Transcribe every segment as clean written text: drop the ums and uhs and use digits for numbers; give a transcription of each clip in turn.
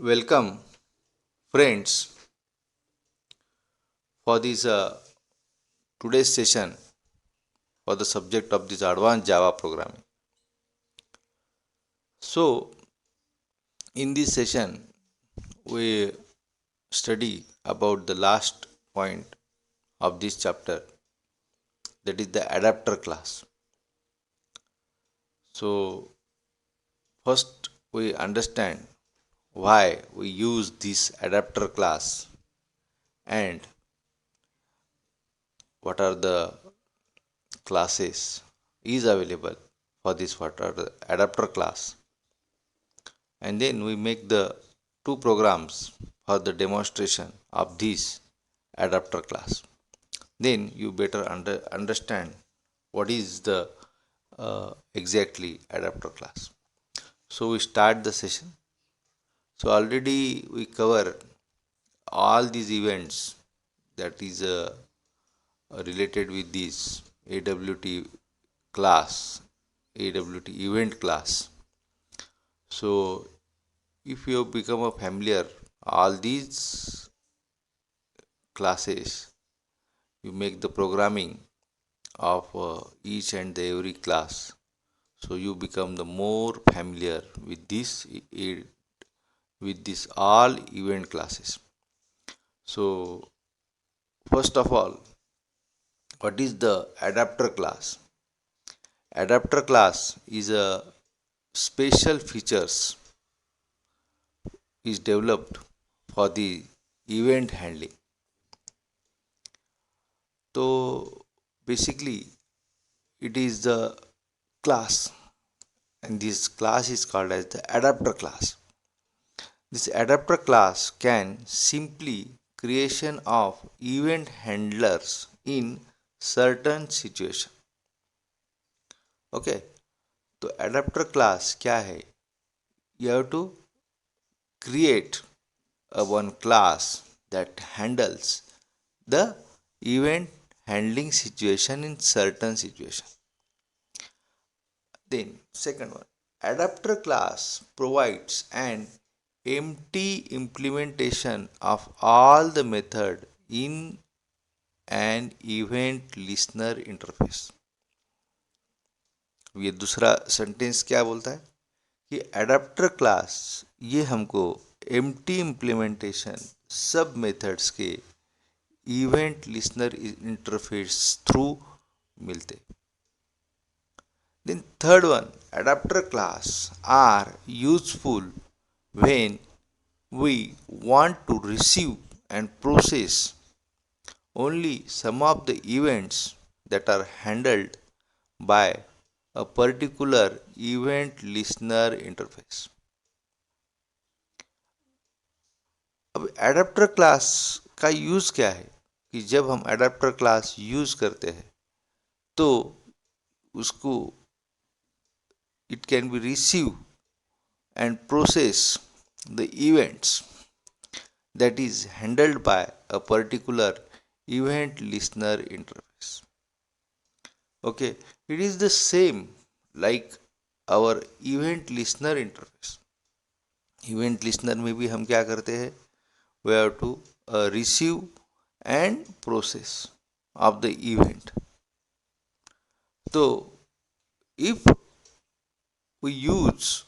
Welcome, friends, for this today's session for the subject of this advanced Java programming. So, in this session, we study about the last point of this chapter, that is the adapter class. So, first we understand why we use this adapter class and what are the classes is available for this what are the adapter class, and then we make the two programs for the demonstration of this adapter class. Then you better understand what is the exactly adapter class. So we start the session. So already we cover all these events that is related with this AWT class, AWT event class. So if you have become a familiar all these classes, you make the programming of each and every class, so you become the more familiar with this all event classes. So first of all, what is the adapter class? Adapter class is a special features is developed for the event handling. So basically it is the class, and this class is called as the adapter class. This adapter class can simply creation of event handlers in certain situation. Okay, तो adapter class क्या है? You have to create a one class that handles the event handling situation in certain situation. Then second one, adapter class provides an empty implementation of all the method in an event listener interface. ये दूसरा sentence क्या बोलता है कि adapter class ये हमको empty implementation सब methods के इवेंट लिसनर इंटरफेस थ्रू मिलते. Then third one, adapter class are useful when we want to receive and process only some of the events that are handled by a particular event listener interface. अब adapter class का use क्या है कि जब हम adapter class use करते हैं तो उसको it can be receive and process the events that is handled by a particular event listener interface. Okay, it is the same like our event listener interface. Event listener में भी हम क्या करते हैं? We have to receive and process of the event. So if we use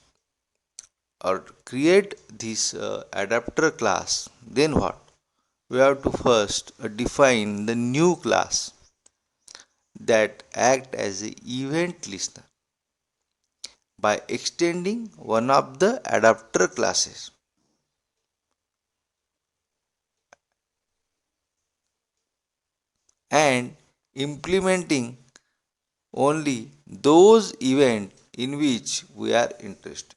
or create this adapter class, then what? We have to first define the new class that act as an event listener by extending one of the adapter classes and implementing only those events in which we are interested.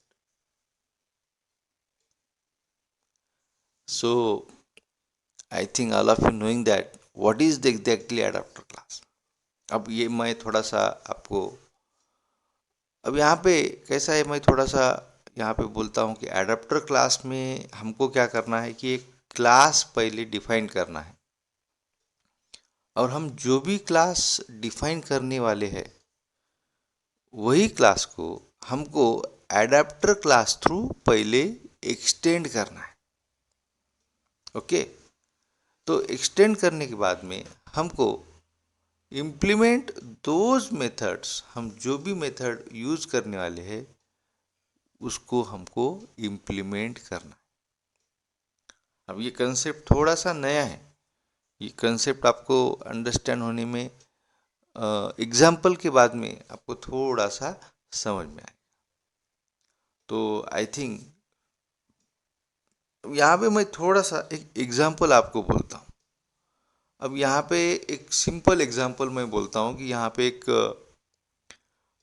So I think all of you knowing that what is the exactly adapter class. अब ये मैं थोड़ा सा आपको अब यहाँ पे कैसा है, मैं थोड़ा सा यहाँ पे बोलता हूँ कि एडाप्टर क्लास में हमको क्या करना है कि एक क्लास पहले डिफाइन करना है, और हम जो भी क्लास डिफाइन करने वाले हैं वही क्लास को हमको एडाप्टर क्लास थ्रू पहले एक्सटेंड करना है। ओके, तो एक्सटेंड करने के बाद में हमको इम्प्लीमेंट दोज मेथड्स, हम जो भी मेथड यूज करने वाले हैं उसको हमको इम्प्लीमेंट करना है। अब ये कंसेप्ट थोड़ा सा नया है, ये कंसेप्ट आपको अंडरस्टैंड होने में एग्जाम्पल के बाद में आपको थोड़ा सा समझ में आए। तो आई थिंक यहाँ पे मैं थोड़ा सा एक एग्जाम्पल आपको बोलता हूँ। अब यहाँ पे एक सिंपल एग्जाम्पल मैं बोलता हूँ कि यहाँ पे एक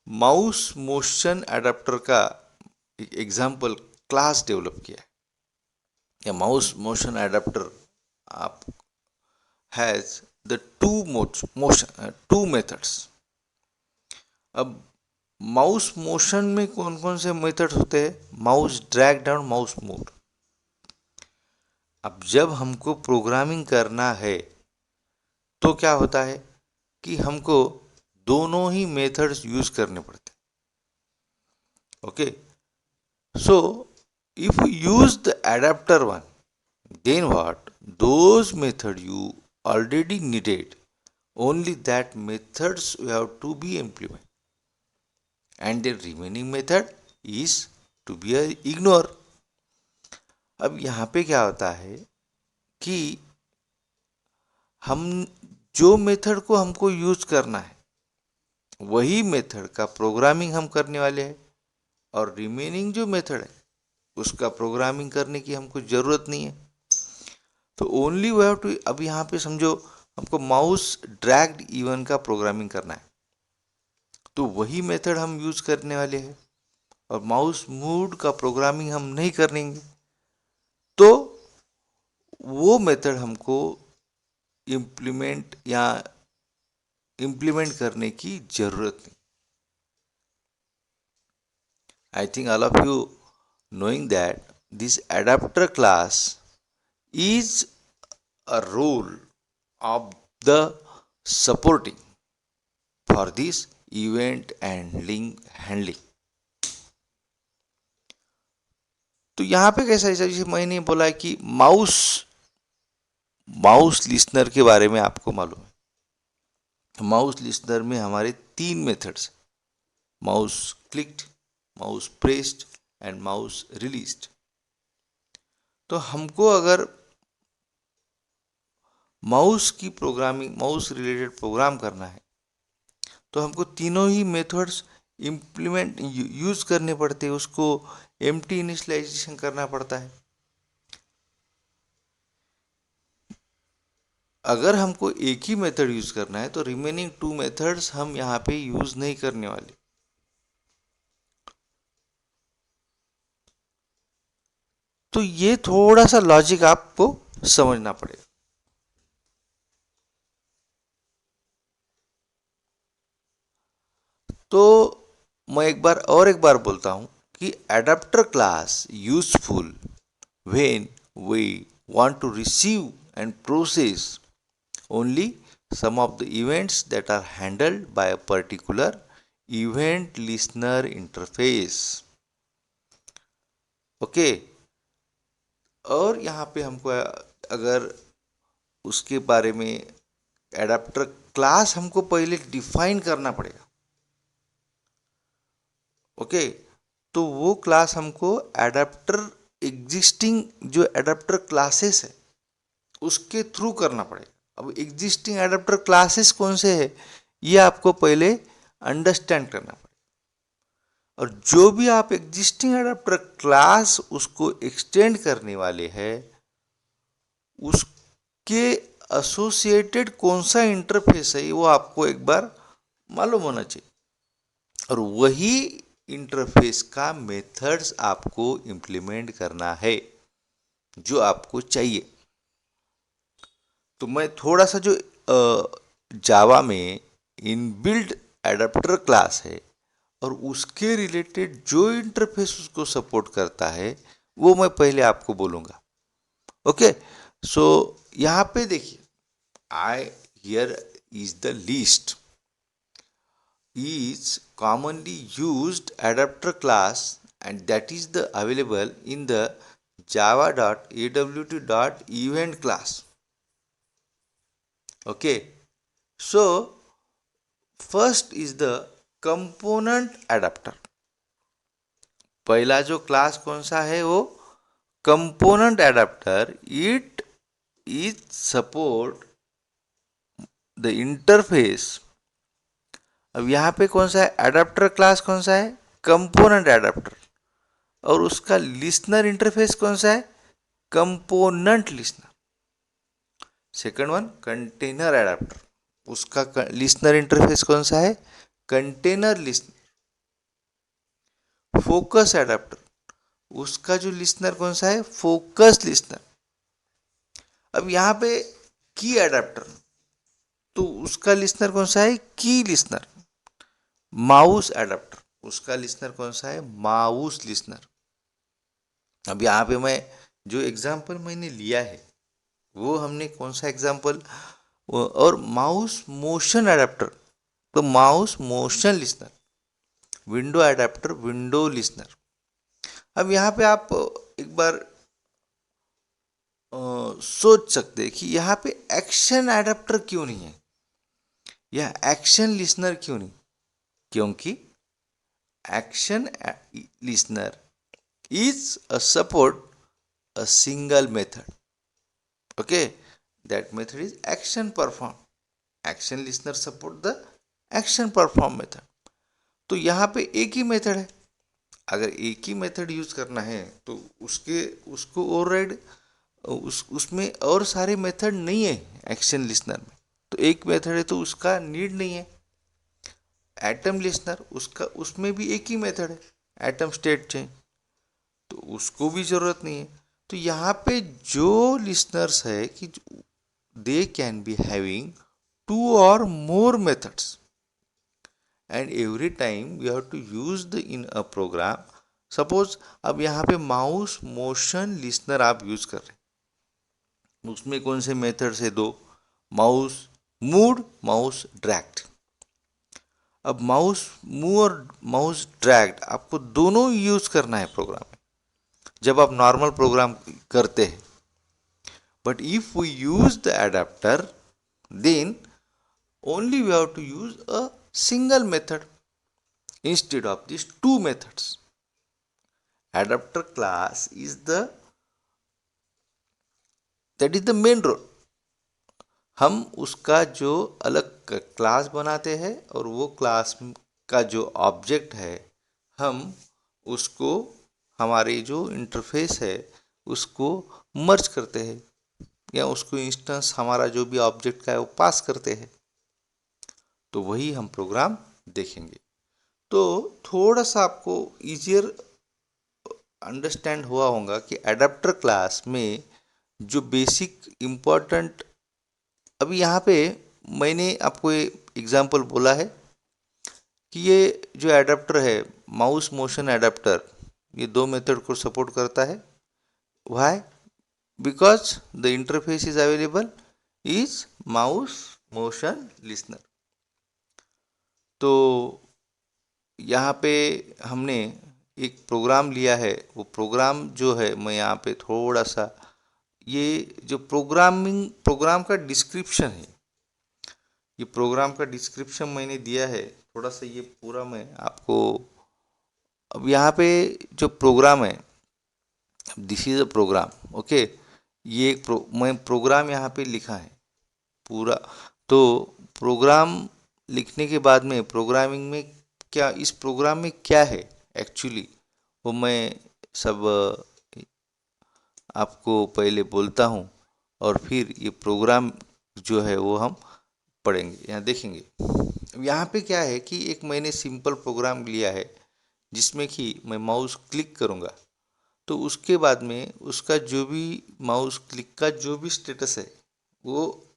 माउस मोशन एडाप्टर का एक एग्जाम्पल क्लास डेवलप किया है। या माउस मोशन एडाप्टर आप हैज द टू मेथड्स। अब माउस मोशन में कौन कौन से मेथड्स होते हैं? Mouse drag down, mouse move. अब जब हमको प्रोग्रामिंग करना है तो क्या होता है कि हमको दोनों ही मेथड्स यूज करने पड़ते हैं। Okay, so if you use the adapter one, then what? Those method you already needed, only that methods you have to be implemented, and the remaining method is to be ignore. अब यहाँ पे क्या होता है कि हम जो method को हमको यूज करना है वही मेथड का प्रोग्रामिंग हम करने वाले हैं, और रिमेनिंग जो मेथड है उसका प्रोग्रामिंग करने की हमको ज़रूरत नहीं है। तो ओनली वी हैव टू, अब यहाँ पे समझो हमको माउस ड्रैग्ड इवन का प्रोग्रामिंग करना है तो वही मेथड हम यूज करने वाले हैं, और माउस मूव्ड का प्रोग्रामिंग हम नहीं करेंगे, तो वो मेथड हमको इम्प्लीमेंट करने की जरूरत नहीं। I think all of you knowing that this adapter class is a role of the supporting for this event handling। तो यहाँ पे कैसा है, जैसे मैंने बोला है कि माउस लिस्नर के बारे में आपको मालूम है। माउस लिस्नर में हमारे 3 methods, mouse clicked, mouse pressed and mouse released. तो हमको अगर माउस की प्रोग्रामिंग, माउस रिलेटेड प्रोग्राम करना है तो हमको तीनों ही मेथड्स इम्प्लीमेंट यूज करने पड़ते हैं, उसको एम्प्टी इनिशियलाइजेशन करना पड़ता है। अगर हमको एक ही मेथड यूज करना है तो रिमेनिंग 2 मेथड्स हम यहाँ पे यूज नहीं करने वाले। तो ये थोड़ा सा लॉजिक आपको समझना पड़ेगा। तो मैं एक बार बोलता हूँ कि adapter class useful when we want to receive and process only some of the events that are handled by a particular event listener interface। Okay, और यहाँ पे हमको अगर उसके बारे में एडाप्टर क्लास हमको पहले डिफाइन करना पड़ेगा। ओके, तो वो क्लास हमको एडाप्टर एग्जिस्टिंग जो एडाप्टर क्लासेस है उसके थ्रू करना पड़ेगा। अब एग्जिस्टिंग एडाप्टर क्लासेस कौन से है ये आपको पहले अंडरस्टैंड करना पड़ेगा, और जो भी आप एग्जिस्टिंग एडाप्टर क्लास उसको एक्सटेंड करने वाले हैं उसके एसोसिएटेड कौन सा इंटरफेस है वो आपको एक बार मालूम होना चाहिए, और वही इंटरफेस का मेथड्स आपको इम्प्लीमेंट करना है जो आपको चाहिए। तो मैं थोड़ा सा जो जावा में इनबिल्ट एडाप्टर क्लास है और उसके रिलेटेड जो इंटरफेस उसको सपोर्ट करता है वो मैं पहले आपको बोलूँगा। ओके, सो यहाँ पे देखिए, I hear is the list is commonly used adapter class and that is the available in the java.awt.event class. Okay, so first is the component adapter. पहला जो क्लास कौन सा है वो component adapter. It is support the interface. अब यहाँ पे कौन सा है एडाप्टर क्लास, कौन सा है कंपोनेंट एडाप्टर, और उसका लिसनर इंटरफेस कौन सा है component listener. Second one container adapter, उसका लिसनर इंटरफेस कौन सा है कंटेनर लिसनर. फोकस एडाप्टर, उसका जो लिसनर कौन सा है फोकस लिसनर. अब यहाँ पे की एडाप्टर, तो उसका लिसनर कौन सा है की लिसनर. माउस एडाप्टर, उसका लिसनर कौन सा है माउस लिसनर. अब यहाँ पे मैं जो एग्जाम्पल मैंने लिया है वो हमने कौन सा एग्जाम्पल, और माउस मोशन एडाप्टर तो mouse motion listener. Window adapter window listener. अब यहाँ पे आप एक बार सोच सकते हैं कि यहाँ पे एक्शन एडाप्टर क्यों नहीं है या एक्शन लिसनर क्यों नहीं. क्योंकि action listener is a support a single method. Okay, that method is action perform. Action listener support the action perform method. तो यहाँ पे एक ही मेथड है. अगर एक ही मेथड यूज करना है तो उसको ओवरराइड उसमें और सारे मेथड नहीं है एक्शन लिसनर में. तो एक मेथड है तो उसका नीड नहीं है. एटम लिसनर उसका उसमें भी एक ही मेथड है एटम स्टेट चेंज, तो उसको भी ज़रूरत नहीं है. तो यहाँ पे जो लिसनर्स है कि दे कैन बी हैविंग 2 और more methods and every time we have to use the in a program. Suppose अब यहाँ पे माउस मोशन लिसनर आप यूज कर रहे हैं, उसमें कौन से मेथड्स है दो, माउस मूव माउस ड्रैग्ड. अब माउस मूव और माउस ड्रैग्ड आपको दोनों यूज करना है प्रोग्राम में जब आप नॉर्मल प्रोग्राम करते हैं. But if we use the adapter then only we have to use a single method instead of this 2 methods. Adapter class is the that is the main role. हम उसका जो अलग class बनाते हैं और वो क्लास का जो ऑब्जेक्ट है हम उसको हमारे जो इंटरफेस है उसको मर्ज करते हैं या उसको इंस्टेंस हमारा जो भी ऑब्जेक्ट का है वो पास करते हैं. तो वही हम प्रोग्राम देखेंगे. तो थोड़ा सा आपको इजियर अंडरस्टैंड हुआ होगा कि एडाप्टर क्लास में जो बेसिक इम्पोर्टेंट, अभी यहाँ पे मैंने आपको एग्जांपल बोला है कि ये जो एडाप्टर है माउस मोशन एडाप्टर ये 2 मेथड को सपोर्ट करता है. Why? Because the interface is available is mouse motion listener. तो यहाँ पे हमने एक प्रोग्राम लिया है, वो प्रोग्राम जो है मैं यहाँ पे थोड़ा सा ये जो प्रोग्राम का डिस्क्रिप्शन है, ये प्रोग्राम का डिस्क्रिप्शन मैंने दिया है थोड़ा सा, ये पूरा मैं आपको. अब यहाँ पे जो प्रोग्राम है this is a program. Okay, ये मैं प्रोग्राम यहाँ पे लिखा है पूरा. तो प्रोग्राम लिखने के बाद में प्रोग्रामिंग में क्या, इस प्रोग्राम में क्या है एक्चुअली वो मैं सब आपको पहले बोलता हूँ और फिर ये प्रोग्राम जो है वो हम पढ़ेंगे, यहाँ देखेंगे. यहाँ पे क्या है कि एक मैंने सिंपल प्रोग्राम लिया है जिसमें कि मैं माउस क्लिक करूँगा तो उसके बाद में उसका जो भी माउस क्लिक का जो भी स्टेटस है वो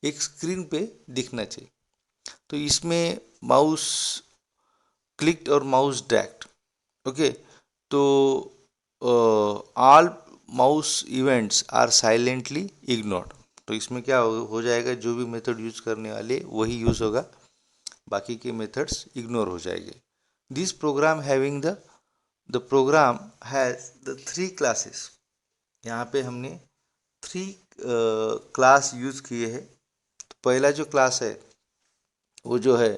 एक स्क्रीन पे दिखना चाहिए. तो इसमें माउस क्लिक्ड और माउस ड्रैग्ड. ओके, तो all mouse events are silently ignored. तो इसमें क्या हो जाएगा, जो भी मेथड यूज करने वाले वही यूज होगा, बाकी के मेथड्स इग्नोर हो जाएंगे. This program having the program has the 3 classes. यहाँ पे हमने 3 क्लास यूज़ किए हैं। तो पहला जो क्लास है वो जो है,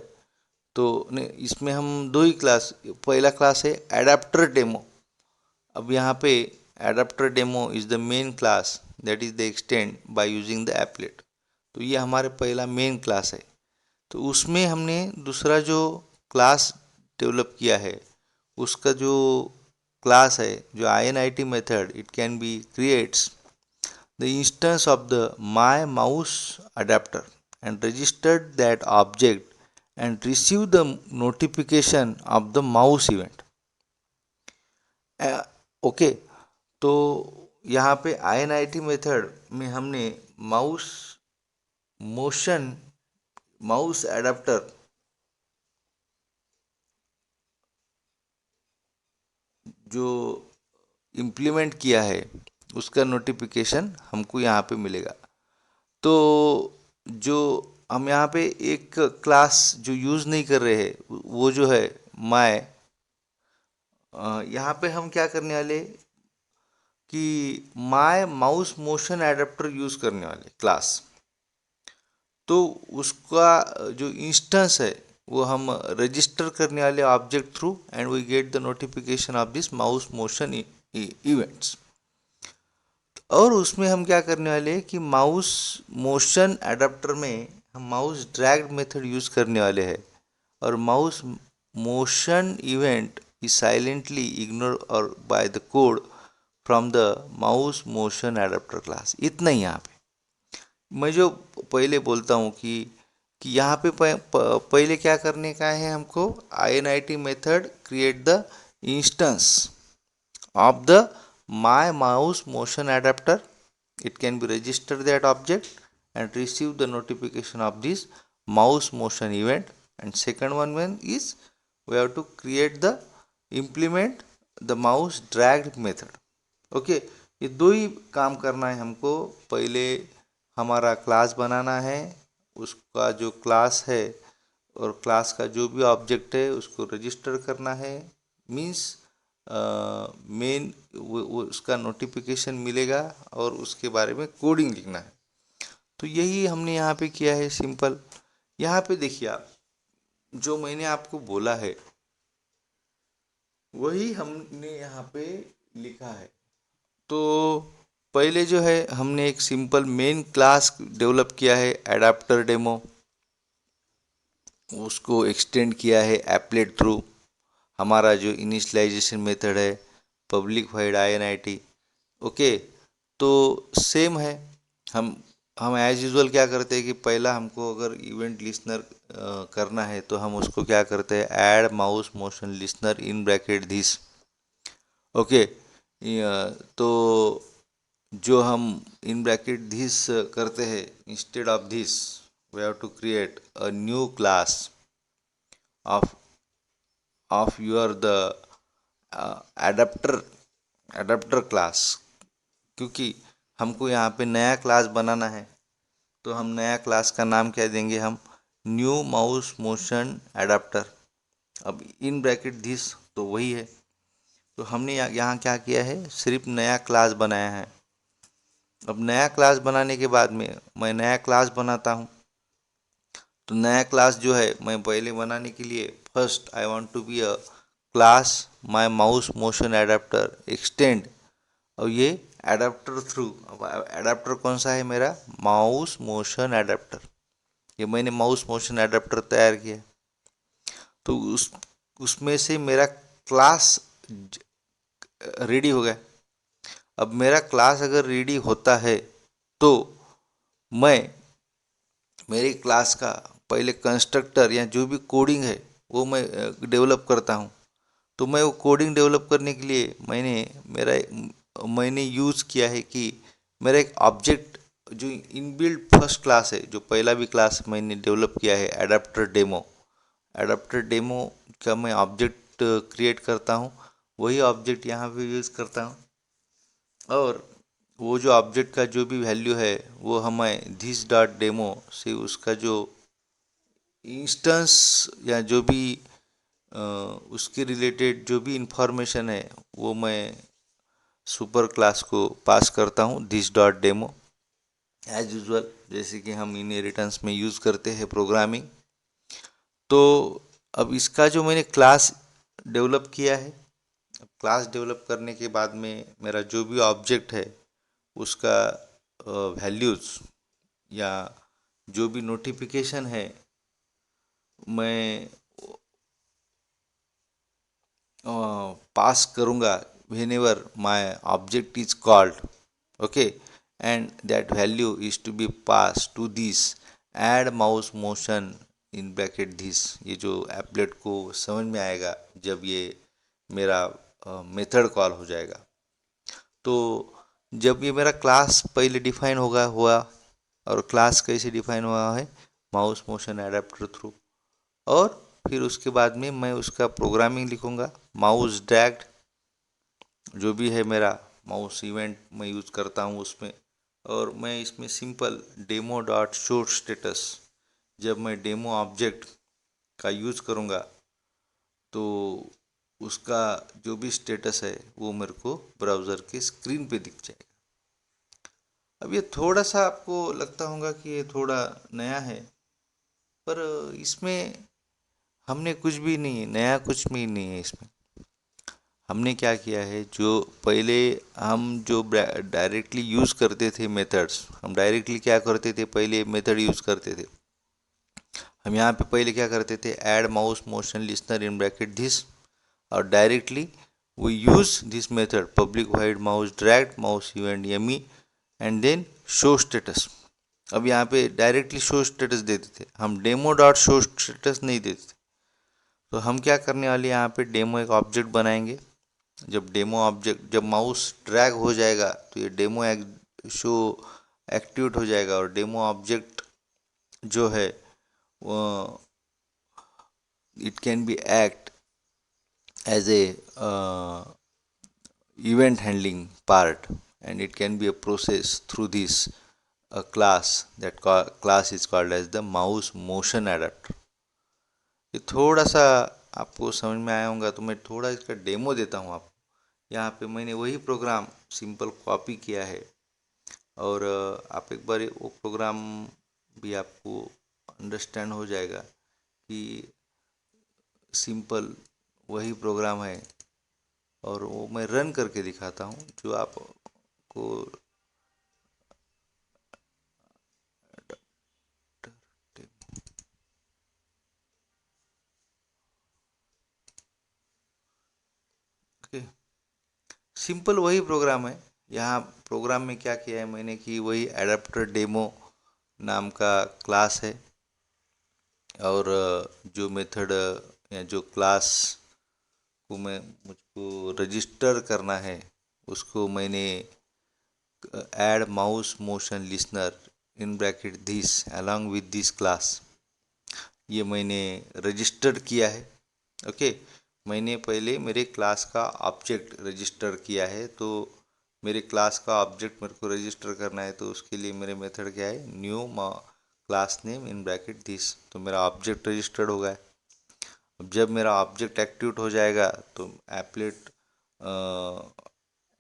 तो नहीं, इसमें हम 2 ही क्लास, पहला क्लास है एडाप्टर डेमो। अब यहाँ पे adapter demo is the main class that is the extend by using the applet. तो ये हमारे पहला मेन क्लास है। तो उसमें हमने दूसरा जो क्लास डेवलप किया है, उसका जो क्लास है जो INIT method, it can B creates the instance of the my mouse adapter and registered that object and receive the notification of the mouse event. Okay, तो यहाँ पे INIT मेथड में हमने माउस मोशन माउस एडाप्टर जो implement किया है उसका notification हमको यहाँ पे मिलेगा। तो जो हम यहाँ पे एक क्लास जो यूज़ नहीं कर रहे हैं वो जो है माय, यहाँ पे हम क्या करने वाले कि my mouse motion adapter use करने वाले क्लास। तो उसका जो इंस्टेंस है वो हम रजिस्टर करने वाले object through and we get the notification of this mouse motion events. और उसमें हम क्या करने वाले हैं कि माउस मोशन एडाप्टर में हम माउस ड्रैग मेथड यूज़ करने वाले हैं, और mouse motion event is silently ignore और by the code from the mouse motion adapter class. इतना ही यहाँ पे मैं जो पहले बोलता हूँ कि यहाँ पे पहले क्या करने का है हमको, INIT method create the instance of the my mouse motion adapter. It can be registered that object and receive the notification of this mouse motion event. And second one is we have to create the implement the mouse dragged method. Okay, ये दो ही काम करना है हमको। पहले हमारा class बनाना है, उसका जो क्लास है और क्लास का जो भी ऑब्जेक्ट है उसको रजिस्टर करना है, मीन्स मेन वो उसका नोटिफिकेशन मिलेगा और उसके बारे में कोडिंग लिखना है। तो यही हमने यहाँ पे किया है, सिंपल। यहाँ पे देखिए आप, जो मैंने आपको बोला है वही हमने यहाँ पे लिखा है। तो पहले जो है हमने एक सिंपल मेन क्लास डेवलप किया है एडाप्टर डेमो, उसको एक्सटेंड किया है एप्लेट थ्रू। हमारा जो इनिशियलाइजेशन मेथड है पब्लिक वाइड INIT। ओके, तो सेम है। हम हम एज यूजुअल क्या करते हैं कि पहला हमको अगर इवेंट लिसनर करना है तो हम उसको क्या करते हैं, add mouse motion listener in bracket this. Okay, तो जो हम इन ब्रैकेट दिस करते हैं, instead of this we have to create a new class of your the adapter adapter class. क्योंकि हमको यहाँ पे नया क्लास बनाना है तो हम नया क्लास का नाम क्या देंगे, हम न्यू माउस मोशन एडाप्टर। अब इन ब्रैकेट दिस तो वही है। तो हमने यहाँ क्या किया है, सिर्फ नया क्लास बनाया है। अब नया क्लास बनाने के बाद में मैं नया क्लास बनाता हूँ। तो नया क्लास जो है मैं पहले बनाने के लिए first I want to be a class my mouse motion adapter extend. और ये एडाप्टर थ्रू, अब एडाप्टर कौन सा है मेरा, माउस मोशन एडाप्टर। ये मैंने माउस मोशन एडाप्टर तैयार किया। तो उसमें से मेरा क्लास रेडी हो गया। अब मेरा क्लास अगर रेडी होता है तो मैं मेरी क्लास का पहले कंस्ट्रक्टर या जो भी कोडिंग है वो मैं डेवलप करता हूँ। तो मैं वो कोडिंग डेवलप करने के लिए मैंने यूज़ किया है कि मेरा एक ऑब्जेक्ट जो इनबिल्ट फर्स्ट क्लास है, जो पहला भी क्लास मैंने डेवलप किया है एडाप्टर डेमो का मैं ऑब्जेक्ट क्रिएट करता हूँ। वही ऑब्जेक्ट यहाँ पे यूज़ करता हूँ, और वो जो ऑब्जेक्ट का जो भी वैल्यू है वो हमें दिस डॉट डेमो से उसका जो इंस्टेंस या जो भी उसके रिलेटेड जो भी इंफॉर्मेशन है वो मैं सुपर क्लास को पास करता हूँ this dot demo as usual, जैसे कि हम इनहेरिटेंस में यूज़ करते हैं प्रोग्रामिंग। तो अब इसका जो मैंने क्लास डेवलप किया है, क्लास डेवलप करने के बाद में मेरा जो भी ऑब्जेक्ट है उसका वैल्यूज़ या जो भी नोटिफिकेशन है मैं पास करूँगा whenever my object is called. Okay, and that value is to be pass to this add mouse motion in bracket this. ये जो एप्लेट को समझ में आएगा जब ये मेरा मेथड कॉल हो जाएगा। तो जब ये मेरा क्लास पहले डिफाइन होगा हुआ, और क्लास कैसे डिफाइन हुआ है, माउस मोशन एडाप्टर थ्रू, और फिर उसके बाद में मैं उसका प्रोग्रामिंग लिखूंगा। माउस ड्रैग्ड जो भी है मेरा माउस इवेंट मैं यूज़ करता हूँ उसमें, और मैं इसमें simple demo dot show status, जब मैं डेमो ऑब्जेक्ट का यूज़ करूँगा तो उसका जो भी स्टेटस है वो मेरे को ब्राउज़र के स्क्रीन पे दिख जाएगा। अब ये थोड़ा सा आपको लगता होगा कि ये थोड़ा नया है, पर इसमें हमने कुछ भी नहीं, नया कुछ भी नहीं है इसमें। हमने क्या किया है, जो पहले हम जो डायरेक्टली यूज़ करते थे मेथड्स, हम डायरेक्टली क्या करते थे, पहले मेथड यूज़ करते थे। हम यहाँ पे पहले क्या करते थे, add mouse motion listener in bracket this, और directly we use this method public void mouse dragged mouse event yummy and then show status। अब यहाँ पे डायरेक्टली शो स्टेटस देते थे, हम डेमो डॉट शो स्टेटस नहीं देते थे। तो हम क्या करने वाले, यहाँ पे डेमो एक ऑब्जेक्ट बनाएंगे। जब डेमो ऑब्जेक्ट, जब माउस ड्रैग हो जाएगा तो ये डेमो शो एक्टिवेट हो जाएगा, और डेमो ऑब्जेक्ट जो है वो it can be act as a event handling part, and it can be a process through this a class, that class is called as the mouse motion adapter। ये थोड़ा सा आपको समझ में आया होगा, तो मैं थोड़ा इसका डेमो देता हूँ आपको। यहाँ पे मैंने वही प्रोग्राम सिंपल कॉपी किया है, और आप एक बार वो प्रोग्राम भी आपको अंडरस्टैंड हो जाएगा कि सिंपल वही प्रोग्राम है, और वो मैं रन करके दिखाता हूँ जो आपको। ओके, सिंपल वही प्रोग्राम है। यहाँ प्रोग्राम में क्या किया है मैंने कि वही एडाप्टर डेमो नाम का क्लास है, और जो मेथड या जो क्लास को मैं मुझको रजिस्टर करना है उसको मैंने add mouse motion listener in bracket this along with this class, ये मैंने रजिस्टर किया है। ओके, मैंने पहले मेरे क्लास का ऑब्जेक्ट रजिस्टर किया है। तो मेरे क्लास का ऑब्जेक्ट मेरे को रजिस्टर करना है, तो उसके लिए मेरे मेथड क्या है, new class name in bracket this. तो मेरा ऑब्जेक्ट रजिस्टर्ड हो गया। अब जब मेरा ऑब्जेक्ट एक्टिवेट हो जाएगा तो एप्लेट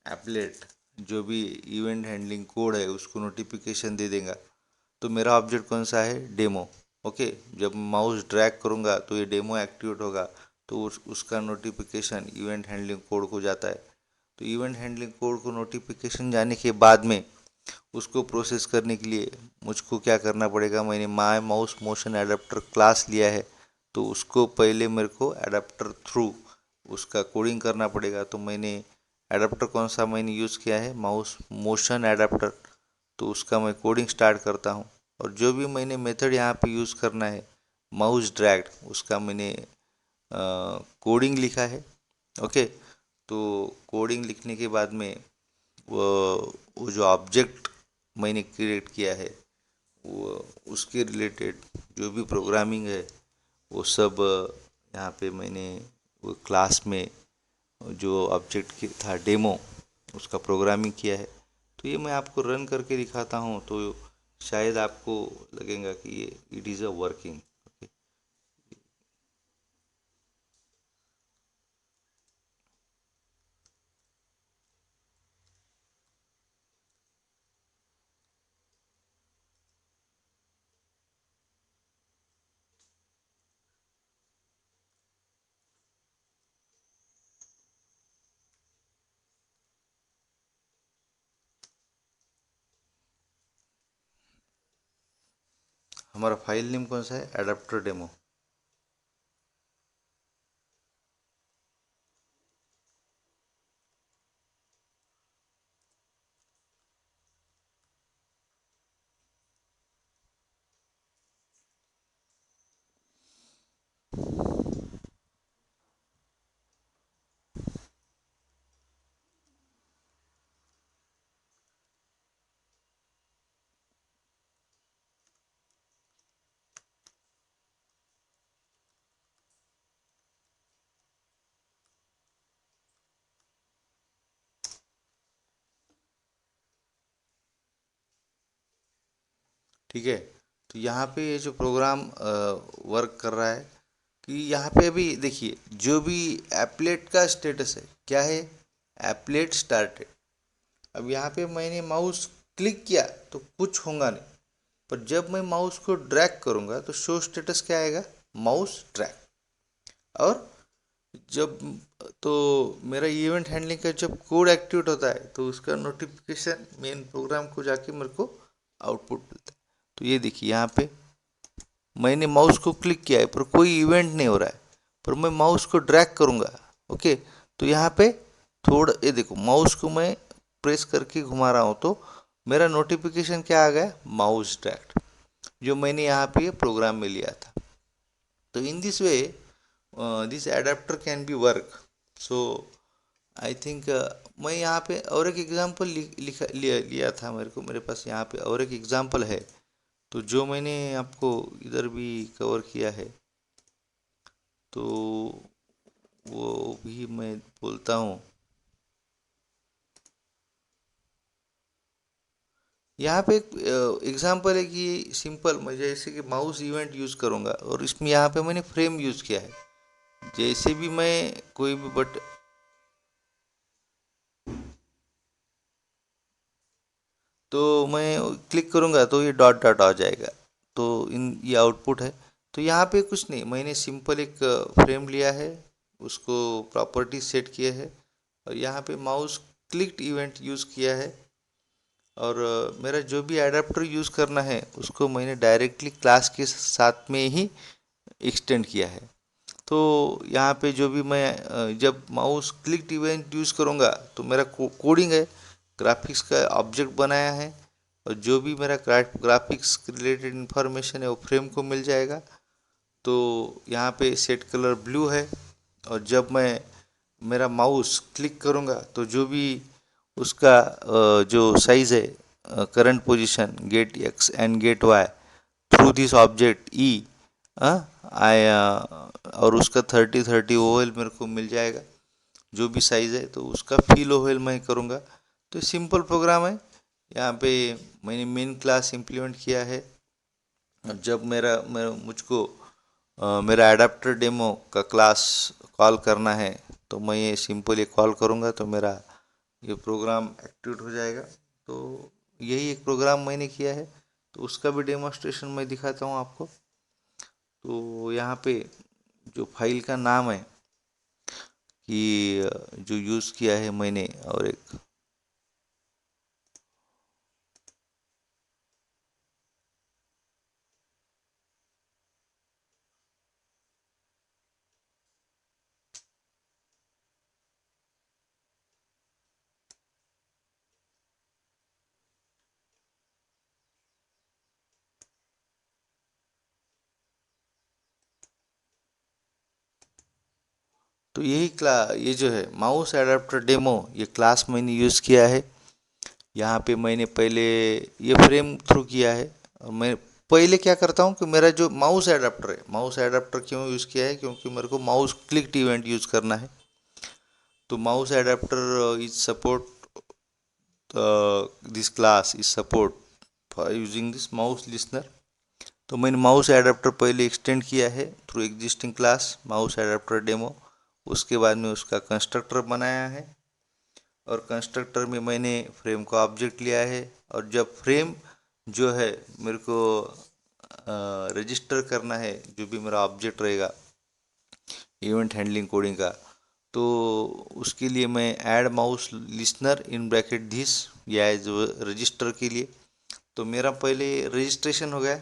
एप्लेट जो भी इवेंट हैंडलिंग कोड है उसको नोटिफिकेशन दे देगा। तो मेरा ऑब्जेक्ट कौन सा है, डेमो। ओके, जब माउस ड्रैग करूँगा तो ये डेमो एक्टिवेट होगा, तो उसका नोटिफिकेशन इवेंट हैंडलिंग कोड को जाता है। तो इवेंट हैंडलिंग कोड को नोटिफिकेशन जाने के बाद में उसको प्रोसेस करने के लिए मुझको क्या करना पड़ेगा, मैंने माई माउस मोशन एडाप्टर क्लास लिया है, तो उसको पहले मेरे को एडाप्टर थ्रू उसका कोडिंग करना पड़ेगा। तो मैंने एडाप्टर कौन सा मैंने यूज़ किया है, माउस मोशन एडाप्टर। तो उसका मैं कोडिंग स्टार्ट करता हूँ, और जो भी मैंने मेथड यहाँ पे यूज़ करना है माउस ड्रैग, उसका मैंने कोडिंग लिखा है। ओके, तो कोडिंग लिखने के बाद में वो जो ऑब्जेक्ट मैंने क्रिएट किया है वो उसके रिलेटेड जो भी प्रोग्रामिंग है वो सब यहाँ पे मैंने वो क्लास में जो ऑब्जेक्ट की था डेमो उसका प्रोग्रामिंग किया है। तो ये मैं आपको रन करके दिखाता हूँ, तो शायद आपको लगेगा कि ये इट इज़ अ वर्किंग। हमारा फाइल नेम कौन सा है, एडाप्टर डेमो। ठीक है, तो यहाँ पे ये जो प्रोग्राम वर्क कर रहा है कि यहाँ पे अभी देखिए जो भी एप्लेट का स्टेटस है क्या है, एप्लेट स्टार्टेड। अब यहाँ पे मैंने माउस क्लिक किया तो कुछ होगा नहीं, पर जब मैं माउस को ड्रैग करूँगा तो शो स्टेटस क्या आएगा, माउस ड्रैग। और जब तो मेरा इवेंट हैंडलिंग का जब कोड एक्टिवेट होता है तो उसका नोटिफिकेशन मेन प्रोग्राम को जाके मेरे को आउटपुट मिलता है। तो ये देखिए यहाँ पे मैंने माउस को क्लिक किया है पर कोई इवेंट नहीं हो रहा है, पर मैं माउस को ड्रैग करूँगा, ओके, तो यहाँ पे थोड़ा ये देखो माउस को मैं प्रेस करके घुमा रहा हूँ तो मेरा नोटिफिकेशन क्या आ गया, माउस ड्रैग, जो मैंने यहाँ पे प्रोग्राम में लिया था। तो in this way this adapter can be work. So I think मैं यहाँ पे और एक एग्जांपल लिखा लिया था, मेरे को मेरे पास यहाँ पे और एक एग्जांपल है, तो जो मैंने आपको इधर भी कवर किया है तो वो भी मैं बोलता हूँ। यहाँ पे एक एग्जांपल है कि सिंपल मैं जैसे कि माउस इवेंट यूज़ करूँगा और इसमें यहाँ पे मैंने फ्रेम यूज़ किया है। जैसे भी मैं कोई भी बट तो मैं क्लिक करूँगा तो ये डॉट डॉट आ जाएगा, तो इन ये आउटपुट है। तो यहाँ पे कुछ नहीं, मैंने सिंपल एक फ्रेम लिया है, उसको प्रॉपर्टी सेट किया है और यहाँ पे माउस क्लिक्ड इवेंट यूज़ किया है। और मेरा जो भी एडाप्टर यूज़ करना है उसको मैंने डायरेक्टली क्लास के साथ में ही एक्सटेंड किया है। तो यहाँ पे जो भी मैं जब माउस क्लिक इवेंट यूज़ करूँगा तो मेरा कोडिंग है, ग्राफिक्स का ऑब्जेक्ट बनाया है और जो भी मेरा ग्राफिक्स रिलेटेड इन्फॉर्मेशन है वो फ्रेम को मिल जाएगा। तो यहाँ पे सेट कलर ब्लू है और जब मैं मेरा माउस क्लिक करूँगा तो जो भी उसका जो साइज़ है current position get X and get Y through this object E I और उसका 30-30 ओवल मेरे को मिल जाएगा, जो भी साइज़ है तो उसका फील ओवल मैं करूँगा। तो सिंपल प्रोग्राम है, यहाँ पे मैंने मेन क्लास इम्प्लीमेंट किया है। और जब मेरा मुझको मेरा एडाप्टर डेमो का क्लास कॉल करना है तो मैं ये सिंपली कॉल करूँगा तो मेरा ये प्रोग्राम एक्टिवेट हो जाएगा। तो यही एक प्रोग्राम मैंने किया है, तो उसका भी डेमोस्ट्रेशन मैं दिखाता हूँ आपको। तो यहाँ पे जो फाइल का नाम है कि जो यूज़ किया है मैंने और एक तो यही ये जो है माउस एडाप्टर डेमो ये क्लास मैंने यूज़ किया है। यहाँ पे मैंने पहले ये फ्रेम थ्रू किया है और मैं पहले क्या करता हूँ कि मेरा जो माउस एडाप्टर है, माउस एडाप्टर क्यों यूज़ किया है, क्योंकि मेरे को माउस क्लिक इवेंट यूज़ करना है। तो mouse adapter is support this class is support for using this mouse listener. तो मैंने माउस एडाप्टर पहले एक्सटेंड किया है through existing class mouse adapter demo. उसके बाद में उसका कंस्ट्रक्टर बनाया है और कंस्ट्रक्टर में मैंने फ्रेम का ऑब्जेक्ट लिया है। और जब फ्रेम जो है मेरे को रजिस्टर करना है, जो भी मेरा ऑब्जेक्ट रहेगा इवेंट हैंडलिंग कोडिंग का, तो उसके लिए मैं add mouse listener in bracket this या जो रजिस्टर के लिए, तो मेरा पहले रजिस्ट्रेशन हो गया।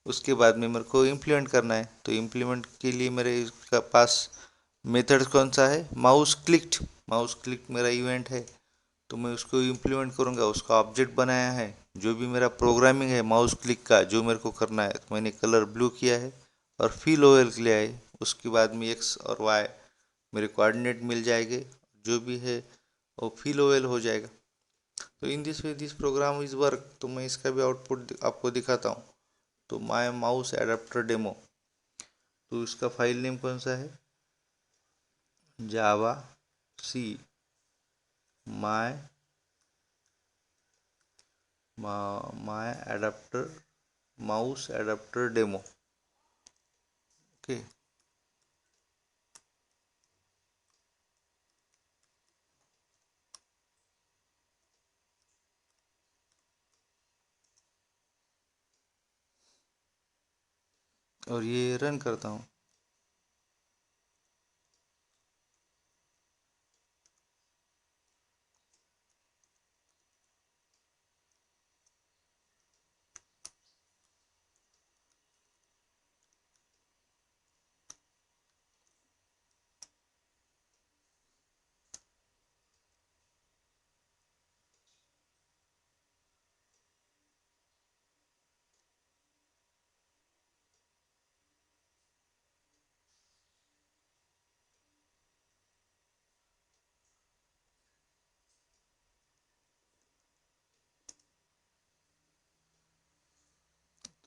उसके बाद में मेरे को इम्प्लीमेंट करना है। तो इम्प्लीमेंट के लिए मेरे पास मेथड कौन सा है, माउस क्लिक्ड मेरा इवेंट है। तो मैं उसको इम्प्लीमेंट करूँगा, उसका ऑब्जेक्ट बनाया है। जो भी मेरा प्रोग्रामिंग है माउस क्लिक का जो मेरे को करना है, तो मैंने कलर ब्लू किया है और फिल ओवल लिया है। उसके बाद में एक्स और वाई मेरे कोऑर्डिनेट मिल जाएंगे, जो भी है वो फिल ओवल हो जाएगा। तो in this way this program is work. तो मैं इसका भी आउटपुट आपको दिखाता हूँ। तो माय माउस एडाप्टर डेमो, तो इसका फाइल नेम कौन सा है, javac my my adapter mouse adapter demo. Okay. और ये रन करता हूँ।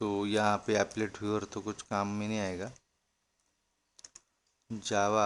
तो यहाँ पे एप्लेट व्यूअर तो कुछ काम में नहीं आएगा। जावा